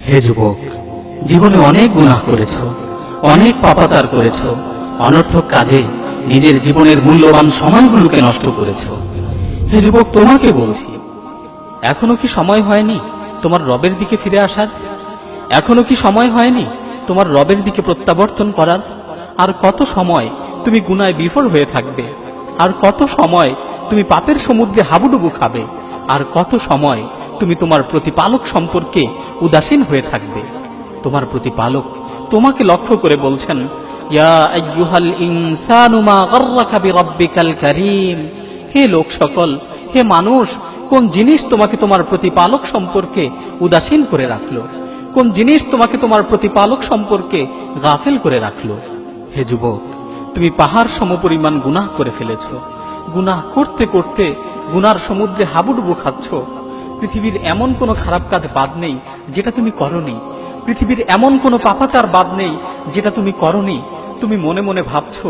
হে যুবক, জীবনে অনেক গুনাহ করেছো, অনেক পাপাচার করেছো, অনর্থক কাজে নিজের জীবনের মূল্যবান সময়গুলোকে নষ্ট করেছো। হে যুবক, তোমাকে বলছি, এখনো কি সময় হয়নি তোমার রবের দিকে ফিরে আসার? এখনো কি সময় হয়নি তোমার রবের দিকে প্রত্যাবর্তন করার? আর কত সময় তুমি গুনায় বিফল হয়ে থাকবে? আর কত সময় তুমি পাপের সমুদ্রে হাবুডুবু খাবে? আর কত সময় তুমি তোমার প্রতিপালক সম্পর্কে উদাসীন হয়ে থাকবে? তোমার প্রতিপালক তোমাকে লক্ষ্য করে বলছেন, ইয়া আইয়ুহাল ইনসানু মা গাররাকা বিরাব্বিকাল কারীম। হে লোক সকল, হে মানুষ, কোন জিনিস তোমাকে তোমার প্রতিপালক সম্পর্কে উদাসীন করে রাখলো? কোন জিনিস তোমাকে তোমার প্রতিপালক সম্পর্কে গাফেল করে রাখলো? হে যুবক, তুমি পাহাড় সমপরিমাণ গুনাহ করে ফেলেছো। গুনাহ করতে করতে গুনার সমুদ্রে হাবুডুবু খাচ্ছ। পৃথিবীর এমন কোনো খারাপ কাজ বাদ নেই যেটা তুমি করনি। পৃথিবীর এমন কোনো পাপাচার বাদ নেই যেটা তুমি করনি। তুমি মনে মনে ভাবছো